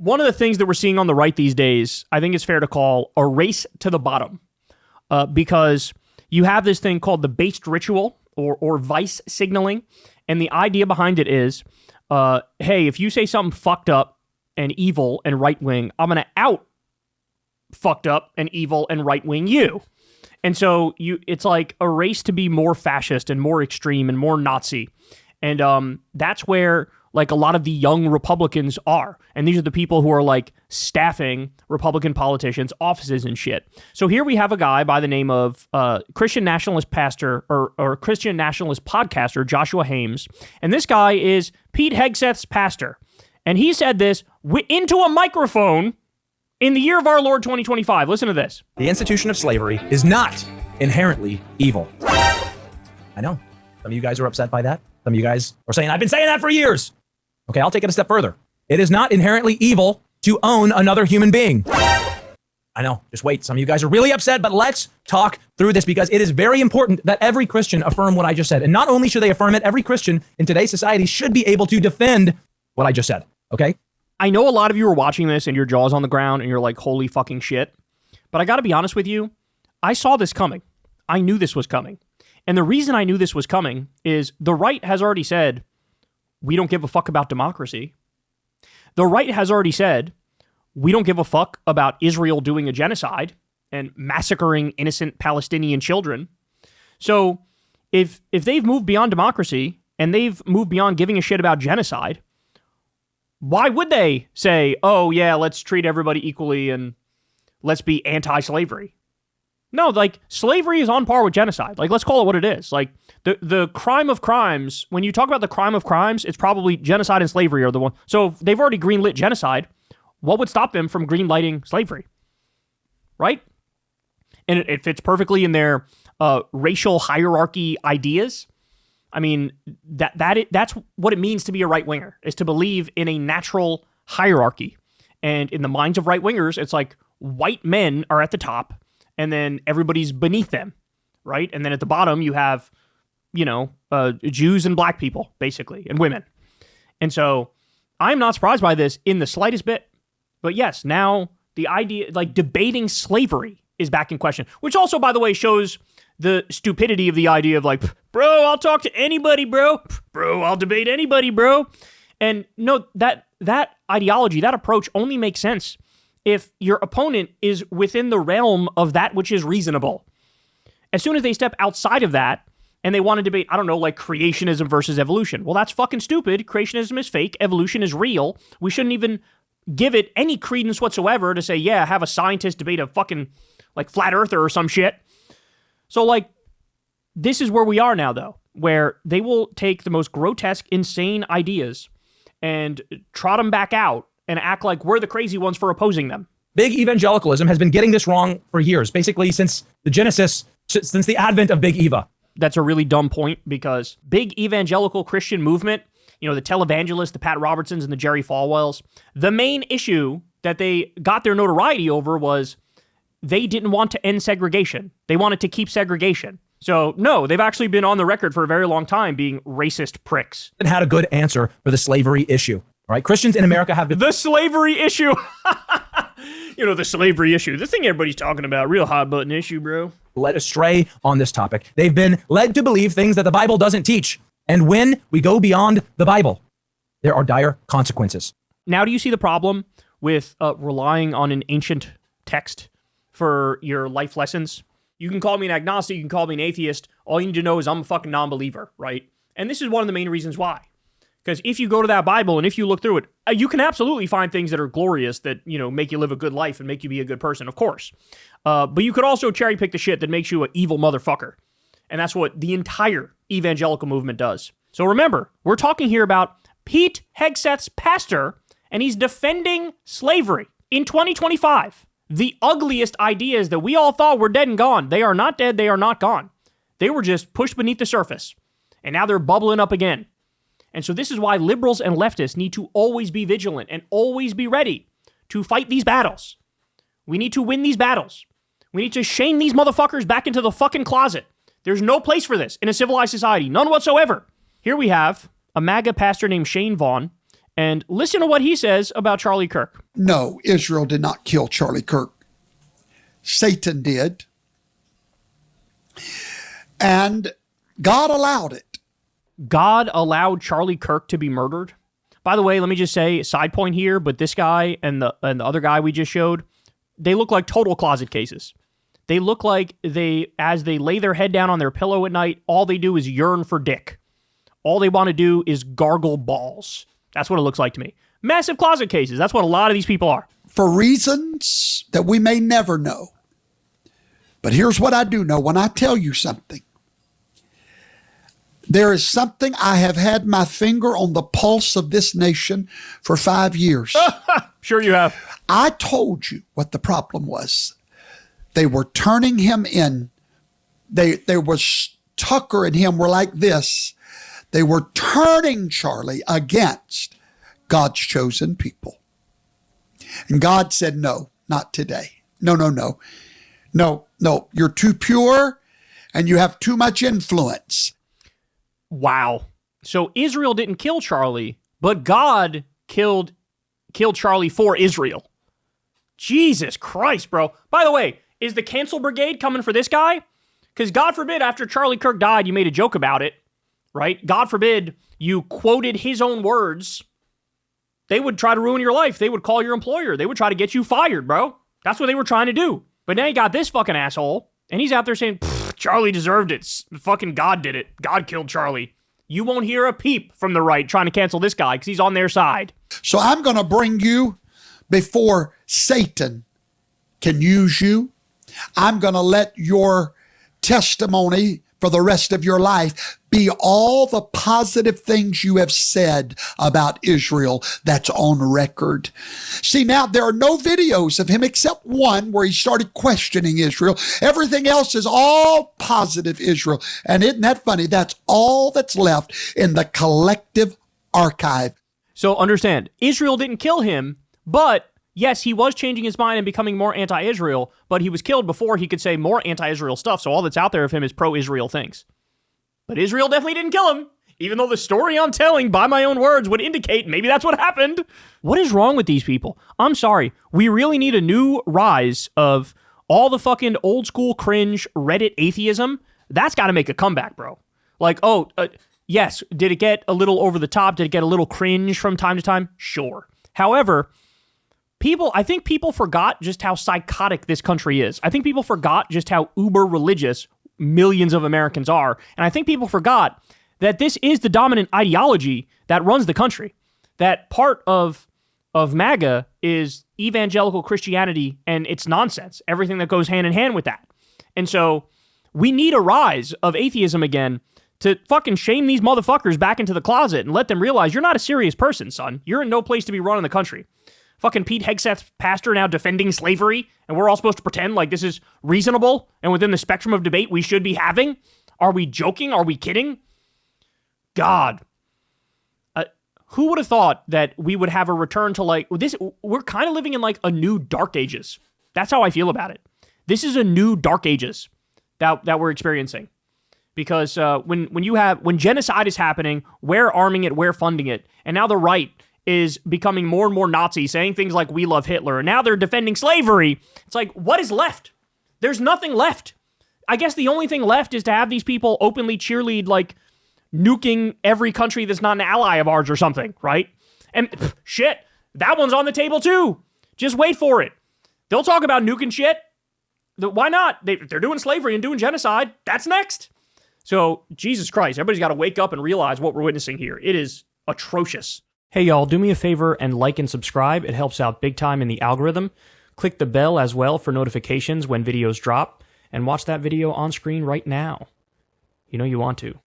one of the things that we're seeing on the right these days, I think it's fair to call a race to the bottom, because you have this thing called the based ritual or vice signaling, and the idea behind it is, hey, if you say something fucked up and evil and right-wing, I'm going to out fucked up and evil and right-wing you. And so it's like a race to be more fascist and more extreme and more Nazi. And that's where like a lot of the young Republicans are. And these are the people who are like staffing Republican politicians' offices and shit. So here we have a guy by the name of Christian nationalist pastor or Christian nationalist podcaster Joshua Hames. And this guy is Pete Hegseth's pastor. And he said this into a microphone in the year of our Lord 2025. Listen to this. The institution of slavery is not inherently evil. I know. Some of you guys are upset by that. Some of you guys are saying, I've been saying that for years. Okay, I'll take it a step further. It is not inherently evil to own another human being. I know, just wait. Some of you guys are really upset, but let's talk through this because it is very important that every Christian affirm what I just said. And not only should they affirm it, every Christian in today's society should be able to defend what I just said, okay? I know a lot of you are watching this and your jaw's on the ground and you're like, holy fucking shit. But I gotta be honest with you, I saw this coming. I knew this was coming. And the reason I knew this was coming is the right has already said, we don't give a fuck about democracy. The right has already said, we don't give a fuck about Israel doing a genocide and massacring innocent Palestinian children. So if they've moved beyond democracy and they've moved beyond giving a shit about genocide, why would they say, oh yeah, let's treat everybody equally and let's be anti-slavery? No, like, slavery is on par with genocide. Like, let's call it what it is. Like, the crime of crimes, when you talk about the crime of crimes, it's probably genocide and slavery are the one. So if they've already greenlit genocide, what would stop them from greenlighting slavery? Right? And it fits perfectly in their racial hierarchy ideas. I mean, that's what it means to be a right-winger, is to believe in a natural hierarchy. And in the minds of right-wingers, it's like white men are at the top, and then everybody's beneath them, right? And then at the bottom, you have, Jews and black people, basically, and women. And so I'm not surprised by this in the slightest bit. But yes, now the idea, like debating slavery is back in question, which also, by the way, shows the stupidity of the idea of like, bro, I'll talk to anybody, bro. Bro, I'll debate anybody, bro. And no, that ideology, that approach only makes sense if your opponent is within the realm of that which is reasonable. As soon as they step outside of that and they want to debate, I don't know, like creationism versus evolution. Well, that's fucking stupid. Creationism is fake. Evolution is real. We shouldn't even give it any credence whatsoever to say, yeah, have a scientist debate a fucking like flat earther or some shit. So like, this is where we are now though, where they will take the most grotesque, insane ideas and trot them back out and act like we're the crazy ones for opposing them. Big evangelicalism has been getting this wrong for years, basically since the advent of Big Eva. That's a really dumb point because big evangelical Christian movement, the televangelists, the Pat Robertsons and the Jerry Falwells, the main issue that they got their notoriety over was they didn't want to end segregation. They wanted to keep segregation. So no, they've actually been on the record for a very long time being racist pricks. And had a good answer for the slavery issue. All right, Christians in America have been... The slavery issue. The slavery issue. The thing everybody's talking about. Real hot button issue, bro. Led astray on this topic. They've been led to believe things that the Bible doesn't teach. And when we go beyond the Bible, there are dire consequences. Now, do you see the problem with relying on an ancient text for your life lessons? You can call me an agnostic. You can call me an atheist. All you need to know is I'm a fucking non-believer, right? And this is one of the main reasons why. Because if you go to that Bible and if you look through it, you can absolutely find things that are glorious that, make you live a good life and make you be a good person, of course. But you could also cherry pick the shit that makes you an evil motherfucker. And that's what the entire evangelical movement does. So remember, we're talking here about Pete Hegseth's pastor, and he's defending slavery in 2025. The ugliest ideas that we all thought were dead and gone. They are not dead. They are not gone. They were just pushed beneath the surface. And now they're bubbling up again. And so this is why liberals and leftists need to always be vigilant and always be ready to fight these battles. We need to win these battles. We need to shame these motherfuckers back into the fucking closet. There's no place for this in a civilized society. None whatsoever. Here we have a MAGA pastor named Shane Vaughn, And listen to what he says about Charlie Kirk. No, Israel did not kill Charlie Kirk. Satan did. And God allowed it. God allowed Charlie Kirk to be murdered. By the way, let me just say, side point here, but this guy and the other guy we just showed, they look like total closet cases. They look like as they lay their head down on their pillow at night, all they do is yearn for dick. All they want to do is gargle balls. That's what it looks like to me. Massive closet cases. That's what a lot of these people are. For reasons that we may never know. But here's what I do know when I tell you something. There is something I have had my finger on the pulse of this nation for 5 years. Sure you have. I told you what the problem was. They were turning him in. There was Tucker and him were like this. They were turning Charlie against God's chosen people. And God said, no, not today. No. No, you're too pure and you have too much influence. Wow. So Israel didn't kill Charlie, but God killed Charlie for Israel. Jesus Christ, bro. By the way, is the cancel brigade coming for this guy? Because God forbid after Charlie Kirk died, you made a joke about it, right? God forbid you quoted his own words. They would try to ruin your life. They would call your employer. They would try to get you fired, bro. That's what they were trying to do. But now you got this fucking asshole, and he's out there saying, Charlie deserved it. Fucking God did it. God killed Charlie. You won't hear a peep from the right trying to cancel this guy because he's on their side. So I'm going to bring you before Satan can use you. I'm going to let your testimony for the rest of your life be all the positive things you have said about Israel that's on record. See, now there are no videos of him except one where he started questioning Israel. Everything else is all positive Israel. And isn't that funny? That's all that's left in the collective archive. So understand, Israel didn't kill him, but yes, he was changing his mind and becoming more anti-Israel, but he was killed before he could say more anti-Israel stuff. So all that's out there of him is pro-Israel things. But Israel definitely didn't kill him, even though the story I'm telling by my own words would indicate maybe that's what happened. What is wrong with these people? I'm sorry. We really need a new rise of all the fucking old school cringe Reddit atheism. That's got to make a comeback, bro. Like, yes, did it get a little over the top? Did it get a little cringe from time to time? Sure. However, I think people forgot just how psychotic this country is. I think people forgot just how uber religious millions of Americans are. And I think people forgot that this is the dominant ideology that runs the country. That part of MAGA is evangelical Christianity and it's nonsense. Everything that goes hand in hand with that. And so we need a rise of atheism again to fucking shame these motherfuckers back into the closet and let them realize you're not a serious person, son. You're in no place to be running the country. Fucking Pete Hegseth's pastor now defending slavery, and we're all supposed to pretend like this is reasonable and within the spectrum of debate we should be having? Are we joking? Are we kidding? God. Who would have thought that we would have a return to like this? We're kind of living in like a new dark ages. That's how I feel about it. This is a new dark ages that we're experiencing. Because when genocide is happening, we're arming it, we're funding it, and now the right is becoming more and more Nazi, saying things like, we love Hitler, and now they're defending slavery. It's like, what is left? There's nothing left. I guess the only thing left is to have these people openly cheerlead, like, nuking every country that's not an ally of ours or something, right? And shit, that one's on the table too. Just wait for it. They'll talk about nuking shit. Why not? They're doing slavery and doing genocide. That's next. So, Jesus Christ, everybody's got to wake up and realize what we're witnessing here. It is atrocious. Hey y'all, do me a favor and like and subscribe. It helps out big time in the algorithm. Click the bell as well for notifications when videos drop, and watch that video on screen right now. You know you want to.